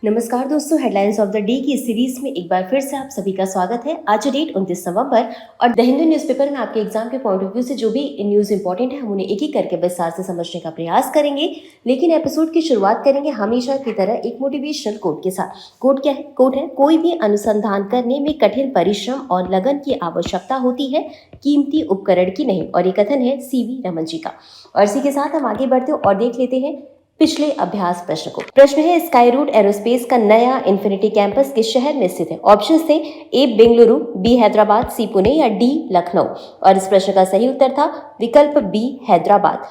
नमस्कार दोस्तों, headlines of the day की इस सीरीज में एक बार फिर से आप सभी का स्वागत है। आज डेट 29 नवंबर और द हिंदू न्यूज़पेपर में आपके एग्जाम के पॉइंट ऑफ व्यू से जो भी न्यूज़ इंपॉर्टेंट है हम उन्हें एक एक करके विस्तार से समझने का प्रयास करेंगे। लेकिन एपिसोड की शुरुआत करेंगे हमेशा की तरह एक मोटिवेशनल कोट के साथ। कोट क्या है? कोट है, कोई भी अनुसंधान करने में कठिन परिश्रम और लगन की आवश्यकता होती है, कीमती उपकरण की नहीं। और ये कथन है सीवी रमन जी का। और इसी के साथ हम आगे बढ़ते और देख लेते हैं पिछले अभ्यास प्रश्न को। प्रश्न है, स्काई रूट एरोस्पेस का नया इन्फिनिटी कैंपस किस शहर में स्थित है? ऑप्शंस थे ए बेंगलुरु, बी हैदराबाद, सी पुणे या डी लखनऊ। और इस प्रश्न का सही उत्तर था विकल्प बी हैदराबाद।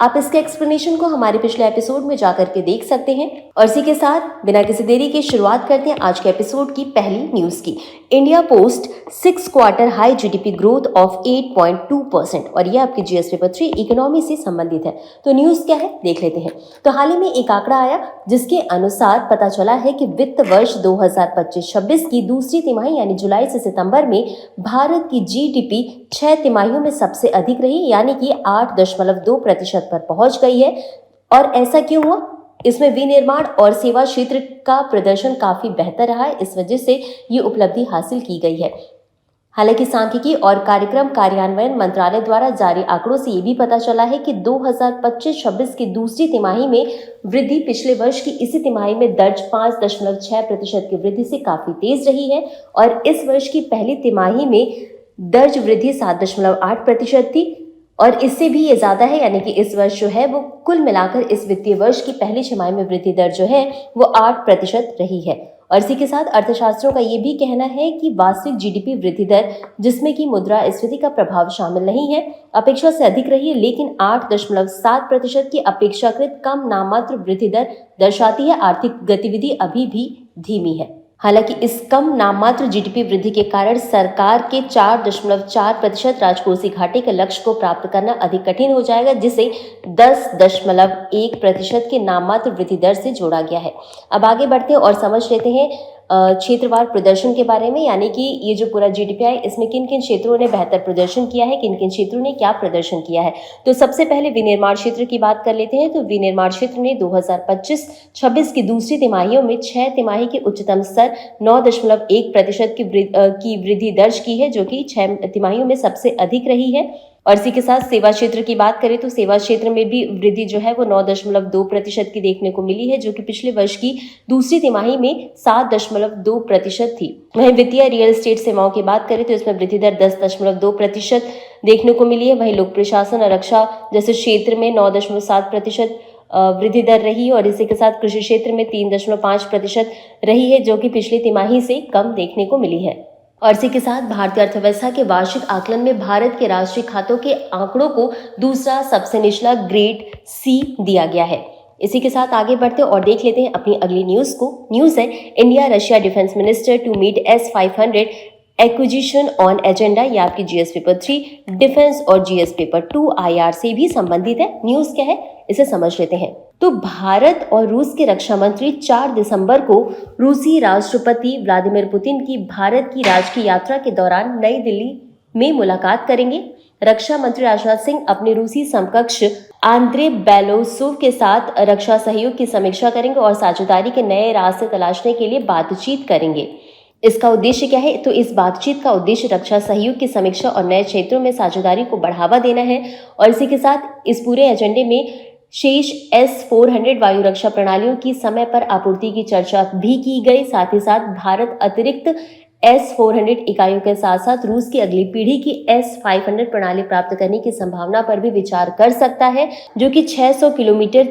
आप इसके एक्सप्लेनेशन को हमारे पिछले एपिसोड में जाकर के देख सकते हैं। और इसी के साथ बिना किसी देरी के शुरुआत करते हैं आज के एपिसोड की पहली न्यूज की। India post 6 quarter high GDP growth of 8.2%। और ये आपकी जीएस पेपर 3 इकोनॉमी से संबंधित है। तो न्यूज क्या है देख लेते हैं। तो हाल ही में एक आंकड़ा आया जिसके अनुसार पता चला है कि वित्त वर्ष 2025-26 की दूसरी तिमाही यानी जुलाई से सितंबर में भारत की जीडीपी 6 तिमाहियों में सबसे अधिक रही, यानी कि 8.2% पर पहुंच गई है। और ऐसा क्यों हुआ? इसमें विनिर्माण और सेवा क्षेत्र का प्रदर्शन काफी बेहतर रहा है, इस वजह से ये उपलब्धि हासिल की गई है। हालांकि सांख्यिकी और कार्यक्रम कार्यान्वयन मंत्रालय द्वारा जारी आंकड़ों से ये भी पता चला है कि 2025-26 की दूसरी तिमाही में वृद्धि पिछले वर्ष की इसी तिमाही में दर्ज 5.6% की वृद्धि से काफी तेज रही है। और इस वर्ष की पहली तिमाही में दर्ज वृद्धि 7.8% थी और इससे भी ये ज्यादा है, यानी कि इस वर्ष जो है वो कुल मिलाकर इस वित्तीय वर्ष की पहली छमाही में वृद्धि दर जो है वो 8% रही है। और इसी के साथ अर्थशास्त्रियों का ये भी कहना है कि वास्तविक जीडीपी वृद्धि दर, जिसमें कि मुद्रास्फीति का प्रभाव शामिल नहीं है, अपेक्षा से अधिक रही है, लेकिन 8.7% की अपेक्षाकृत कम नाममात्र वृद्धि दर दर्शाती है आर्थिक गतिविधि अभी भी धीमी है। हालांकि इस कम नाममात्र जीडीपी वृद्धि के कारण सरकार के 4.4% राजकोषीय घाटे के लक्ष्य को प्राप्त करना अधिक कठिन हो जाएगा, जिसे 10.1% के नाममात्र वृद्धि दर से जोड़ा गया है। अब आगे बढ़ते हैं और समझ लेते हैं क्षेत्रवार प्रदर्शन के बारे में, यानी कि ये जो पूरा जीडीपी है इसमें किन किन क्षेत्रों ने बेहतर प्रदर्शन किया है, किन किन क्षेत्रों ने क्या प्रदर्शन किया है। तो सबसे पहले विनिर्माण क्षेत्र की बात कर लेते हैं। तो विनिर्माण क्षेत्र ने 2025-26 की दूसरी तिमाहियों में 6 तिमाही के उच्चतम स्तर 9.1% की वृद्धि दर्ज की है, जो कि 6 तिमाहियों में सबसे अधिक रही है। और इसी के साथ सेवा क्षेत्र की बात करें तो सेवा क्षेत्र में भी वृद्धि जो है वो 9.2% की देखने को मिली है, जो कि पिछले वर्ष की दूसरी तिमाही में 7.2% थी। वहीं वित्तीय रियल एस्टेट सेवाओं की बात करें तो इसमें वृद्धि दर 10.2% देखने को मिली है। वहीं लोक प्रशासन और रक्षा जैसे क्षेत्र में 9.7% वृद्धि दर रही और इसी के साथ कृषि क्षेत्र में 3.5% रही है, जो कि पिछली तिमाही से कम देखने को मिली है। और इसी के साथ भारतीय अर्थव्यवस्था के वार्षिक आकलन में भारत के राष्ट्रीय खातों के आंकड़ों को दूसरा सबसे निचला ग्रेड सी दिया गया है। इसी के साथ आगे बढ़ते और देख लेते हैं अपनी अगली न्यूज को। न्यूज है, India Russia defence minister to meet S-500 acquisition on agenda. ये आपकी जीएस पेपर 3 डिफेंस और जीएस पेपर 2 IR से भी संबंधित है। न्यूज क्या है इसे समझ लेते हैं। तो भारत और रूस के रक्षा मंत्री 4 दिसंबर को रूसी राष्ट्रपति व्लादिमीर पुतिन की भारत की राजकीय यात्रा के दौरान नई दिल्ली में मुलाकात करेंगे। रक्षा मंत्री राजनाथ सिंह अपने रूसी समकक्ष आंद्रे बेलोसोव के साथ रक्षा सहयोग की समीक्षा करेंगे और साझेदारी के नए रास्ते तलाशने के लिए बातचीत करेंगे। इसका उद्देश्य क्या है? तो इस बातचीत का उद्देश्य रक्षा सहयोग की समीक्षा और नए क्षेत्रों में साझेदारी को बढ़ावा देना है। और इसी के साथ इस पूरे एजेंडे में शेष S-400 वायु रक्षा प्रणालियों की समय पर आपूर्ति की चर्चा भी की गई। साथ ही साथ भारत अतिरिक्त S-400 इकाइयों के साथ साथ रूस की अगली पीढ़ी की S-500 प्रणाली प्राप्त करने की संभावना पर भी विचार कर सकता है, जो कि 600 किलोमीटर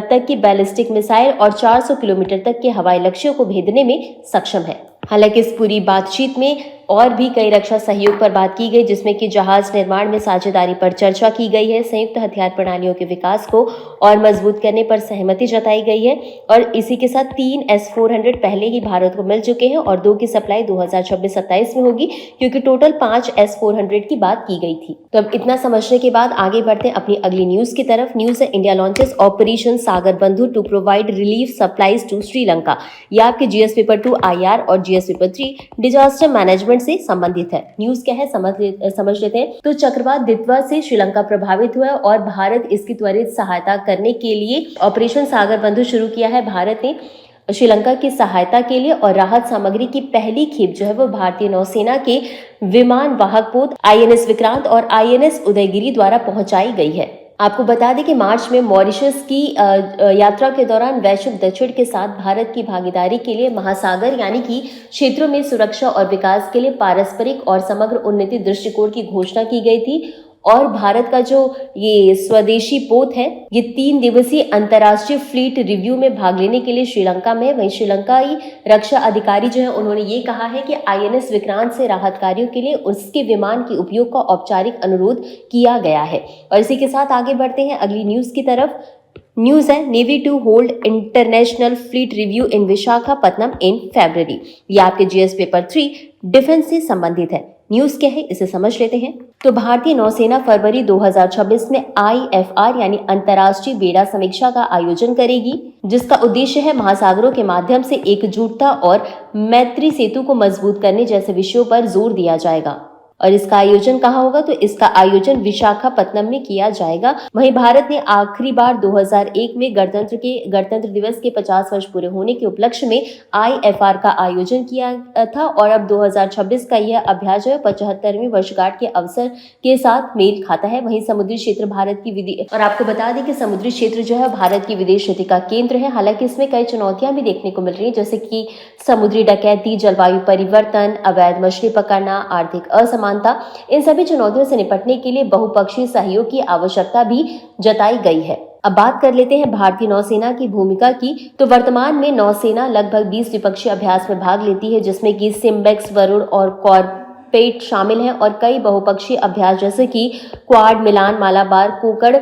तक की बैलिस्टिक मिसाइल और 400 किलोमीटर तक के हवाई लक्ष्यों को भेदने में सक्षम है। हालांकि इस पूरी बातचीत में और भी कई रक्षा सहयोग पर बात की गई, जिसमें कि जहाज निर्माण में साझेदारी पर चर्चा की गई है, संयुक्त हथियार प्रणालियों के विकास को और मजबूत करने पर सहमति जताई गई है। और इसी के साथ 3 S-400 पहले ही भारत को मिल चुके हैं और 2 की सप्लाई 2026-27 में होगी, क्योंकि टोटल 5 S-400 की बात की गई थी। तो अब इतना समझने के बाद आगे बढ़ते हैं अपनी अगली न्यूज की तरफ। न्यूज है, India launches operation Sagar Bandhu to provide relief supplies to Sri Lanka. यह आपके जीएस पेपर 2 IR और जीएस पेपर 3 डिजास्टर मैनेजमेंट से संबंधित है। न्यूज क्या है समझ लेते हैं। तो चक्रवात दितवा से श्रीलंका प्रभावित हुआ और भारत इसकी त्वरित सहायता करने के लिए ऑपरेशन सागर बंधु शुरू किया है। भारत ने श्रीलंका की सहायता के लिए और राहत सामग्री की पहली खेप जो है वो भारतीय नौसेना के विमान वाहक पोत INS विक्रांत और INS उदयगिरी द्वारा पहुंचाई गई है। आपको बता दें कि मार्च में मॉरिशस की यात्रा के दौरान वैश्विक दक्षिण के साथ भारत की भागीदारी के लिए महासागर यानी कि क्षेत्रों में सुरक्षा और विकास के लिए पारस्परिक और समग्र उन्नति दृष्टिकोण की घोषणा की गई थी। और भारत का जो ये स्वदेशी पोत है ये 3 दिवसीय अंतर्राष्ट्रीय फ्लीट रिव्यू में भाग लेने के लिए श्रीलंका में। वहीं श्रीलंकाई रक्षा अधिकारी जो है उन्होंने ये कहा है कि INS विक्रांत से राहत कार्यों के लिए उसके विमान के उपयोग का औपचारिक अनुरोध किया गया है। और इसी के साथ आगे बढ़ते हैं अगली न्यूज की तरफ। न्यूज है navy to hold international fleet review in Visakhapatnam in February. ये आपके GS पेपर 3 डिफेंस से संबंधित है। न्यूज क्या है इसे समझ लेते हैं। तो भारतीय नौसेना फरवरी 2026 में IFR यानी अंतर्राष्ट्रीय बेड़ा समीक्षा का आयोजन करेगी, जिसका उद्देश्य है महासागरों के माध्यम से एकजुटता और मैत्री सेतु को मजबूत करने जैसे विषयों पर जोर दिया जाएगा। और इसका आयोजन कहाँ होगा? तो इसका आयोजन विशाखापत्तनम में किया जाएगा। वहीं भारत ने आखिरी बार 2001 में गणतंत्र दिवस के 50 वर्ष पूरे होने के उपलक्ष्य में IFR का आयोजन किया था और अब 2026 का यह अभ्यास जो है 75वीं वर्षगांठ के अवसर के साथ मेल खाता है। वहीं समुद्री क्षेत्र भारत की और आपको बता दें कि समुद्री क्षेत्र जो है भारत की विदेश नीति का केंद्र है। हालांकि इसमें कई चुनौतियां भी देखने को मिल रही है, जैसे कि समुद्री डकैती, जलवायु परिवर्तन, अवैध मछली पकड़ना, आर्थिक असमानता। इन सभी चुनौतियों से निपटने के लिए बहुपक्षीय सहयोग की आवश्यकता भी जताई गई है। अब बात कर लेते हैं भारतीय नौसेना की भूमिका की। तो वर्तमान में नौसेना लगभग 20 द्विपक्षीय अभ्यास में भाग लेती है, जिसमें कि सिम्बेक्स, वरुण और कॉर्पेट शामिल हैं और कई बहुपक्षीय अभ्यास जैसे कि क्वाड, मिलान, मालाबार, कोकड़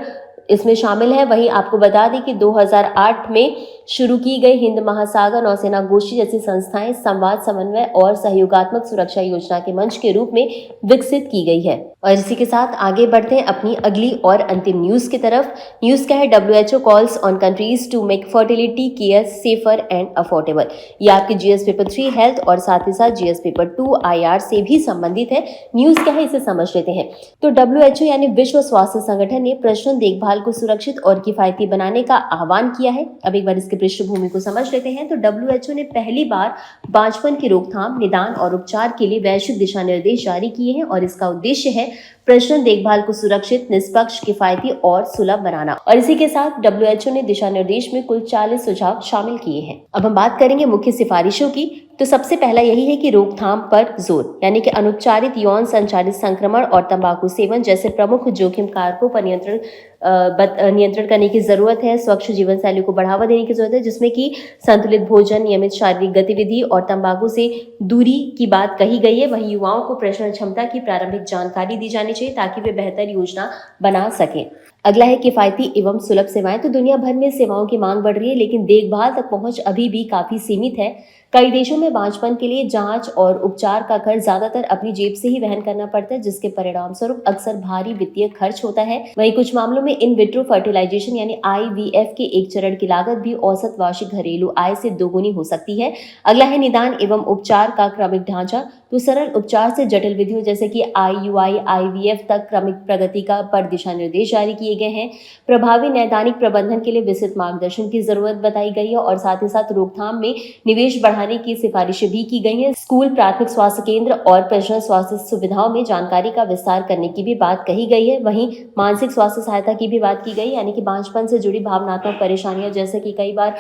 इसमें शामिल है। वहीं आपको बता दें कि 2008 में शुरू की गई हिंद महासागर नौसेना गोष्ठी जैसी संस्थाएं संवाद, समन्वय और सहयोगात्मक सुरक्षा योजना के मंच के रूप में विकसित की गई है। और इसी के साथ आगे बढ़ते हैं अपनी अगली और अंतिम न्यूज की तरफ। न्यूज क्या है? WHO calls on countries to make fertility care safer and affordable. ये आपके GS पेपर 3 हेल्थ और साथ ही साथ GS पेपर 2 IR से भी संबंधित है। न्यूज क्या है इसे समझ लेते हैं। तो WHO यानी विश्व स्वास्थ्य संगठन ने प्रजनन देखभाल को सुरक्षित और किफायती बनाने का आह्वान किया है। अब एक बार इसके पृष्ठभूमि को समझ लेते हैं। तो WHO ने पहली बार बांझपन की रोकथाम, निदान और उपचार के लिए वैश्विक दिशा निर्देश जारी किए हैं और इसका उद्देश्य है प्रजनन देखभाल को सुरक्षित, निष्पक्ष, किफायती और सुलभ बनाना। और इसी के साथ WHO ने दिशा निर्देश में कुल 40 सुझाव शामिल किए हैं। अब हम बात करेंगे मुख्य सिफारिशों की। तो सबसे पहला यही है कि रोकथाम पर जोर, यानी कि अनुपचारित यौन संचारित संक्रमण और तंबाकू सेवन जैसे प्रमुख जोखिम कारकों पर नियंत्रण करने की जरूरत है। स्वच्छ जीवन शैली को बढ़ावा देने की जरूरत है, जिसमें कि संतुलित भोजन, नियमित शारीरिक गतिविधि और तंबाकू से दूरी की बात कही गई है। वहीं युवाओं को प्रजनन क्षमता की प्रारंभिक जानकारी दी जानी चाहिए ताकि वे बेहतर योजना बना सकें। अगला है किफायती एवं सुलभ सेवाएं। तो दुनिया भर में सेवाओं की मांग बढ़ रही है, लेकिन देखभाल तक पहुंच अभी भी काफी सीमित है। कई देशों में बांझपन के लिए जांच और उपचार का खर्च ज्यादातर अपनी जेब से ही वहन करना पड़ता है, जिसके परिणाम स्वरूप अक्सर भारी वित्तीय खर्च होता है। वहीं कुछ मामलों में इन विट्रो फर्टिलाइजेशन यानी IVF के एक चरण की लागत भी औसत वार्षिक घरेलू आय से दोगुनी हो सकती है। अगला है निदान एवं उपचार का क्रमिक ढांचा। तो सरल उपचार से जटिल विधियों जैसे कि IUI, IVF तक क्रमिक प्रगति पर दिशा निर्देश जारी किए गए हैं। प्रभावी नैदानिक प्रबंधन के लिए विस्तृत मार्गदर्शन की जरूरत बताई गई है और साथ ही साथ रोकथाम में निवेश बढ़ाने की सिफारिशें भी की गई हैं। स्कूल, प्राथमिक स्वास्थ्य केंद्र और प्रजनन स्वास्थ्य सुविधाओं में जानकारी का विस्तार करने की भी बात कही गई है। वहीं मानसिक स्वास्थ्य सहायता की भी बात की गई, यानी कि बांझपन से जुड़ी भावनात्मक परेशानियां जैसे कि कई बार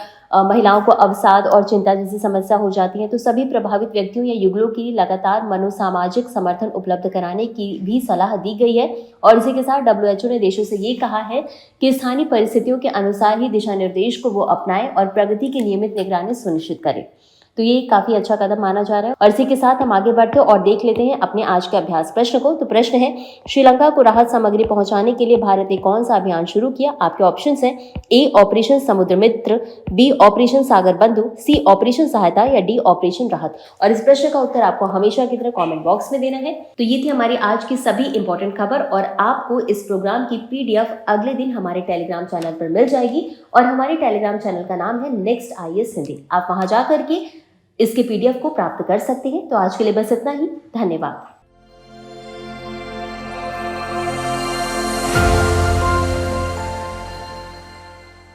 महिलाओं को अवसाद और चिंता जैसी समस्या हो जाती है, तो सभी प्रभावित व्यक्तियों या युगलों की लगातार मनोसामाजिक समर्थन उपलब्ध कराने की भी सलाह दी गई है। और इसी के साथ WHO ने देशों से ये कहा है कि स्थानीय परिस्थितियों के अनुसार ही दिशा निर्देश को वो अपनाएं और प्रगति की नियमित निगरानी सुनिश्चित करें। तो ये काफी अच्छा कदम माना जा रहा है। और इसी के साथ हम आगे बढ़ते और देख लेते हैं अपने आज के अभ्यास प्रश्न को। तो प्रश्न है, श्रीलंका को राहत सामग्री पहुंचाने के लिए भारत ने कौन सा अभियान शुरू किया? आपके ऑप्शंस हैं A ऑपरेशन समुद्र मित्र, B ऑपरेशन सागर बंधु, C ऑपरेशन सहायता या D ऑपरेशन राहत। और इस प्रश्न का उत्तर आपको हमेशा की तरह कॉमेंट बॉक्स में देना है। तो ये थी हमारी आज की सभी इंपॉर्टेंट खबर और आपको इस प्रोग्राम की PDF अगले दिन हमारे टेलीग्राम चैनल पर मिल जाएगी और हमारे टेलीग्राम चैनल का नाम है नेक्स्ट IAS हिंदी। आप वहां जाकर के इसके PDF को प्राप्त कर सकते हैं। तो आज के लिए बस इतना ही। धन्यवाद।